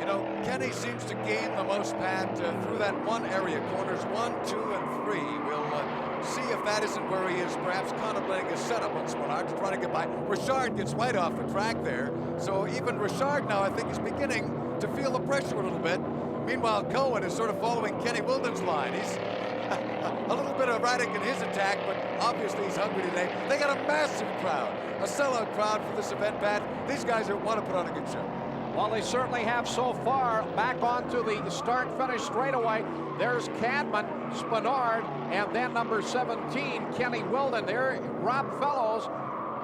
You know, Kenny seems to gain the most, Pat, through that one area, corners 1, 2, and 3. We'll see if that isn't where he is perhaps contemplating a setup on Spenard to try to get by. Richard gets right off the track there. So even Richard now, I think, is beginning to feel the pressure a little bit. Meanwhile, Cohen is sort of following Kenny Wilden's line. He's a little bit erratic in his attack, but obviously he's hungry today. They got a massive crowd, a sellout crowd for this event, Pat. These guys want to put on a good show. Well, they certainly have so far. Back onto the start-finish straightaway. There's Cadman, Spenard, and then number 17, Kenny Wilden. There, Rob Fellows.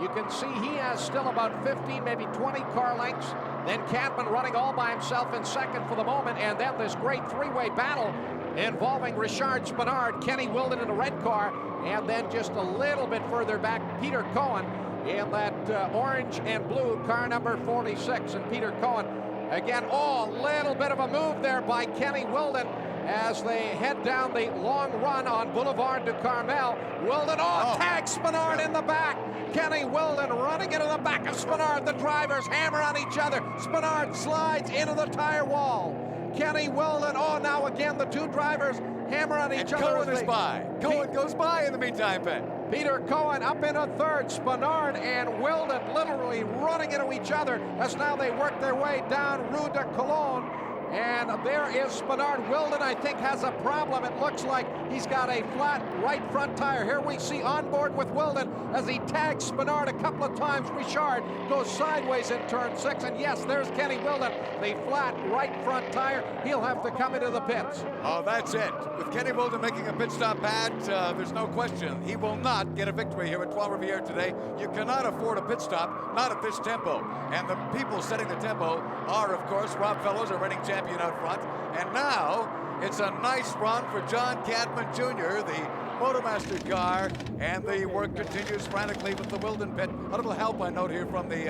You can see he has still about 15, maybe 20 car lengths. Then Cadman running all by himself in second for the moment. And then this great three-way battle involving Richard Spenard, Kenny Wilden in the red car, and then just a little bit further back, Peter Cohen in that orange and blue car number 46. And Peter Cohen, again, a little bit of a move there by Kenny Wilden as they head down the long run on Boulevard du Carmel. Wilden, tags Spenard in the back. Kenny Wilden running into the back of Spenard. The drivers hammer on each other. Spenard slides into the tire wall. Kenny Wilden, now again, the two drivers hammer on each other. Cohen is by. Cohen goes by in the meantime, Ben. Peter Cohen up in a third. Spenard and Wilden literally running into each other as now they work their way down Rue de Cologne. And there is Spenard. Wilden, I think, has a problem. It looks like he's got a flat right front tire. Here we see on board with Wilden as he tags Spenard a couple of times. Richard goes sideways in turn 6. And yes, there's Kenny Wilden, the flat right front tire. He'll have to come into the pits. Oh, that's it. With Kenny Wilden making a pit stop, Pat, there's no question. He will not get a victory here at Trois Rivières today. You cannot afford a pit stop, not at this tempo. And the people setting the tempo are, of course, Rob Fellows, a reigning champion out front. And now it's a nice run for John Cadman Jr., the Motormaster car, and the work continues frantically with the Wilden pit. A little help, I note here, from the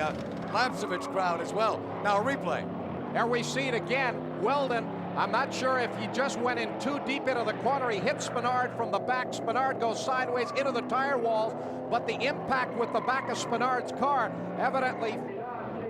Lapsevich crowd as well. Now a replay. There we see it again. Wilden, I'm not sure if he just went in too deep into the corner. He hit Spenard from the back. Spenard goes sideways into the tire walls, but the impact with the back of Spenard's car evidently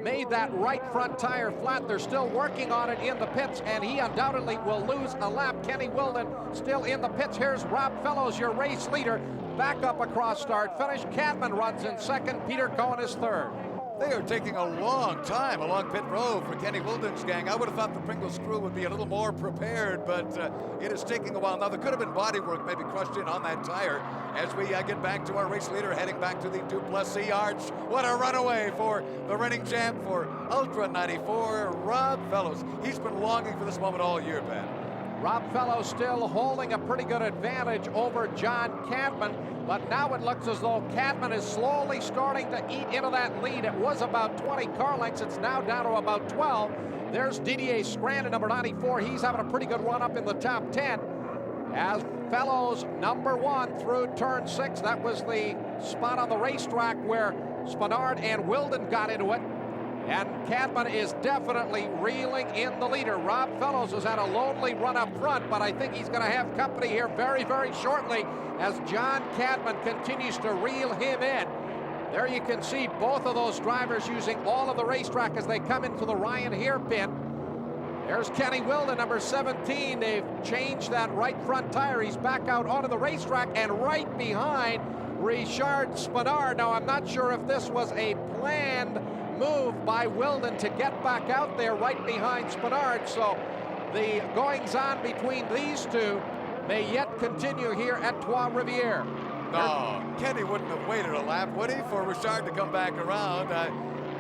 made that right front tire flat. They're still working on it in the pits, and he undoubtedly will lose a lap. Kenny Wilden still in the pits. Here's Rob Fellows, your race leader, back up across start finish. Cadman runs in second. Peter Cohen is third. They are taking a long time along pit road for Kenny Wilden's gang. I would have thought the Pringles crew would be a little more prepared, but it is taking a while. Now, there could have been bodywork maybe crushed in on that tire as we get back to our race leader heading back to the Duplessis Arch. What a runaway for the reigning champ for Ultra 94, Rob Fellows. He's been longing for this moment all year, Ben. Rob Fellows still holding a pretty good advantage over John Cadman, but now it looks as though Cadman is slowly starting to eat into that lead. It was about 20 car lengths. It's now down to about 12. There's Didier Scranton, number 94. He's having a pretty good run up in the top 10. As Fellows, number 1 through turn 6. That was the spot on the racetrack where Spenard and Wilden got into it. And Cadman is definitely reeling in the leader. Rob Fellows has had a lonely run up front, but I think he's going to have company here very, very shortly as John Cadman continues to reel him in. There you can see both of those drivers using all of the racetrack as they come into the Ryan hairpin. There's Kenny Wilden, number 17. They've changed that right front tire. He's back out onto the racetrack, and right behind Richard Spenard. Now, I'm not sure if this was a planned move by Wilden to get back out there right behind Spenard. So the goings-on between these two may yet continue here at Trois Rivières. No, Kenny wouldn't have waited a lap, would he, for Richard to come back around?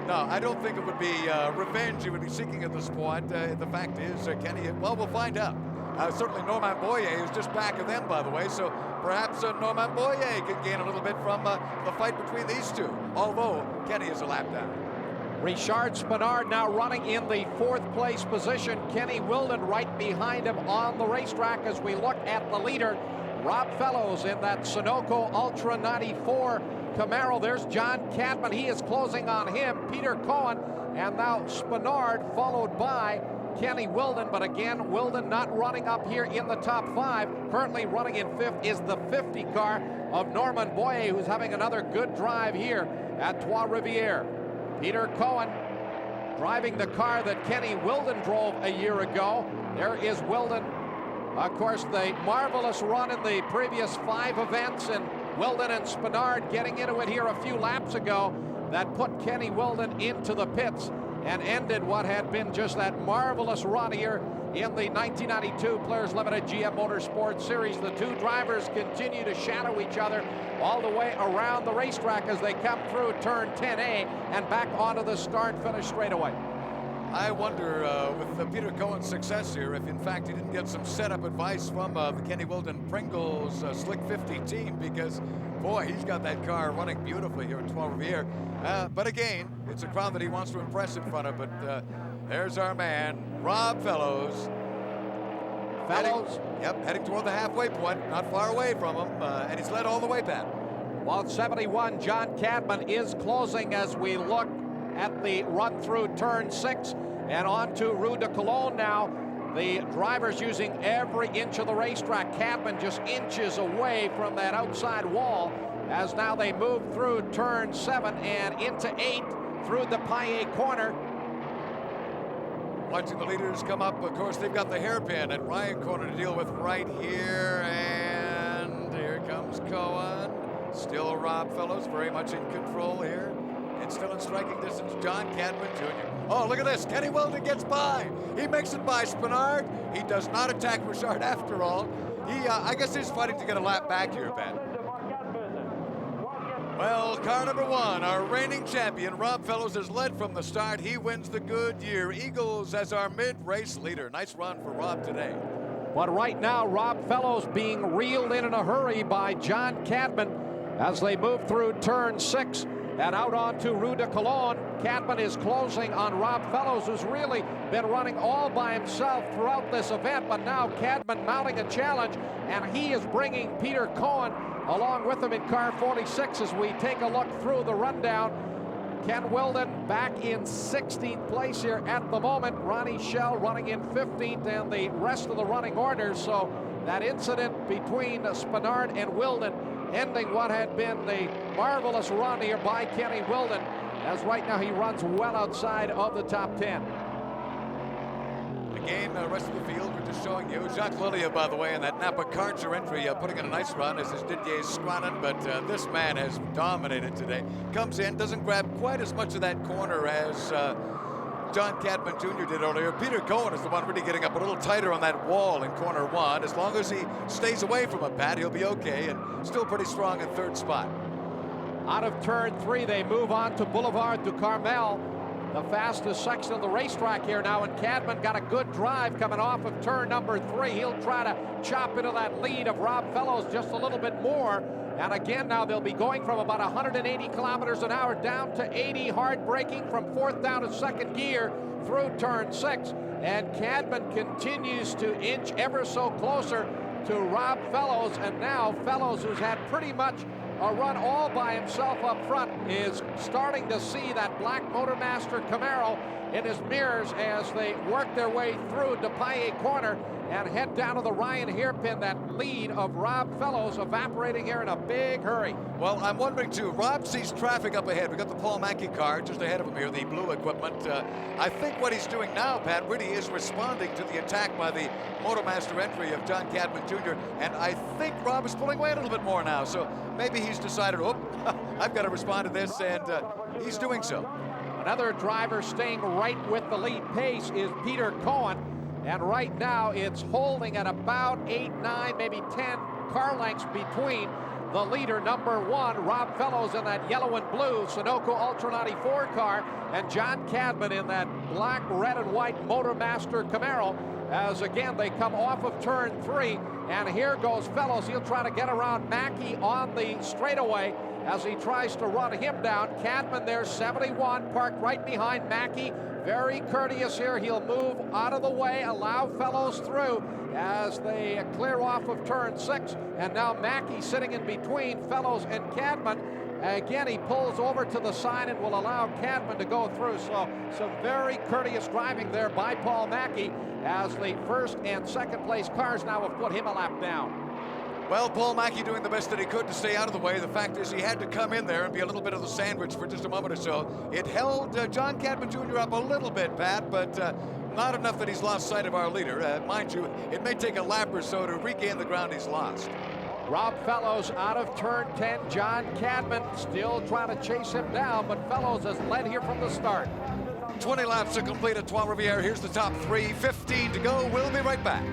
No, I don't think it would be revenge he would be seeking at this point. The fact is, Kenny, well, we'll find out. Certainly Normand Boyer is just back of them, by the way, so perhaps Normand Boyer can gain a little bit from the fight between these two, although Kenny is a lap down. Richard Spenard now running in the 4th place position. Kenny Wilden right behind him on the racetrack as we look at the leader. Rob Fellows in that Sunoco Ultra 94 Camaro. There's John Cadman. He is closing on him. Peter Cohen, and now Spenard followed by Kenny Wilden. But again, Wilden not running up here in the top 5. Currently running in 5th is the 50 car of Normand Boyer, who's having another good drive here at Trois Rivières. Peter Cohen driving the car that Kenny Wilden drove a year ago. There is Wilden. Of course, the marvelous run in the previous 5 events, and Wilden and Spinard getting into it here a few laps ago that put Kenny Wilden into the pits and ended what had been just that marvelous run here in the 1992 Players Limited GM Motorsport Series. The two drivers continue to shadow each other all the way around the racetrack as they come through turn 10A and back onto the start-finish straightaway. I wonder, with Peter Cohen's success here, if in fact he didn't get some setup advice from the Kenny Wilden Pringles Slick 50 team, because boy, he's got that car running beautifully here at 12 Riviere. But again, it's a crowd that he wants to impress in front of. But there's our man, Rob Fellows. Heading toward the halfway point, not far away from him, and he's led all the way back. Well, 71, John Cadman is closing as we look at the run through turn 6 and on to Rue de Cologne now. The drivers using every inch of the racetrack. Cadman just inches away from that outside wall as now they move through turn 7 and into 8 through the Paillet corner. Watching the leaders come up, of course, they've got the hairpin at Ryan corner to deal with right here, and here comes Cohen. Still Rob Fellows very much in control here. And still in striking distance, John Cadman Jr. Oh, look at this. Kenny Wilden gets by. He makes it by Spinard. He does not attack Richard after all. I guess he's fighting to get a lap back here, Ben. Well, car number 1, our reigning champion, Rob Fellows, has led from the start. He wins the Goodyear Eagles as our mid-race leader. Nice run for Rob today. But right now, Rob Fellows being reeled in a hurry by John Cadman as they move through turn 6 and out onto Rue de Cologne. Cadman is closing on Rob Fellows, who's really been running all by himself throughout this event, but now Cadman mounting a challenge, and he is bringing Peter Cohen along with him in car 46 as we take a look through the rundown. Ken Wilden back in 16th place here at the moment. Ronnie Schell running in 15th, and the rest of the running orders. So that incident between Spinard and Wilden ending what had been the marvelous run here by Kenny Wilden, as right now he runs well outside of the top 10. Again, the rest of the field, we're just showing you. Jacques Lilia, by the way, in that Napa Karcher entry, putting in a nice run, as is Didier Scronin, but this man has dominated today. Comes in, doesn't grab quite as much of that corner as John Cadman Jr. did earlier. Peter Cohen is the one really getting up a little tighter on that wall in corner 1. As long as he stays away from it, Pat, he'll be okay, and still pretty strong in 3rd spot. Out of turn 3, they move on to Boulevard du Carmel, the fastest section of the racetrack here now, and Cadman got a good drive coming off of turn number 3. He'll try to chop into that lead of Rob Fellows just a little bit more. And again, now they'll be going from about 180 kilometers an hour down to 80, hard braking from 4th down to 2nd gear through turn 6. And Cadman continues to inch ever so closer to Rob Fellows. And now Fellows, who's had pretty much a run all by himself up front, is starting to see that black Motormaster Camaro in his mirrors as they work their way through the Paillet corner and head down to the Ryan hairpin. That lead of Rob Fellows evaporating here in a big hurry. Well, I'm wondering too, Rob sees traffic up ahead. We got the Paul Mackey car just ahead of him here, the blue equipment. I think what he's doing now, Pat, really is responding to the attack by the Motormaster entry of John Cadman Jr. And I think Rob is pulling away a little bit more now. So maybe he's decided, oh, I've got to respond to this, and he's doing so. Another driver staying right with the lead pace is Peter Cohen. And right now it's holding at about 8, 9, maybe 10 car lengths between the leader, number 1, Rob Fellows, in that yellow and blue Sunoco Ultra 94 car, and John Cadman in that black, red, and white Motormaster Camaro, as again they come off of turn 3. And here goes Fellows. He'll try to get around Mackey on the straightaway as he tries to run him down. Cadman there, 71, parked right behind Mackey. Very courteous here. He'll move out of the way, allow Fellows through as they clear off of turn 6. And now Mackey sitting in between Fellows and Cadman. Again, he pulls over to the side and will allow Cadman to go through. So some very courteous driving there by Paul Mackey as the 1st and 2nd place cars now have put him a lap down. Well, Paul Mackey doing the best that he could to stay out of the way. The fact is he had to come in there and be a little bit of the sandwich for just a moment or so. It held John Cadman Jr. up a little bit, Pat, but not enough that he's lost sight of our leader. Mind you, it may take a lap or so to regain the ground he's lost. Rob Fellows out of turn 10. John Cadman still trying to chase him down, but Fellows has led here from the start. 20 laps to complete at Trois Rivières. Here's the top three, 15 to go. We'll be right back.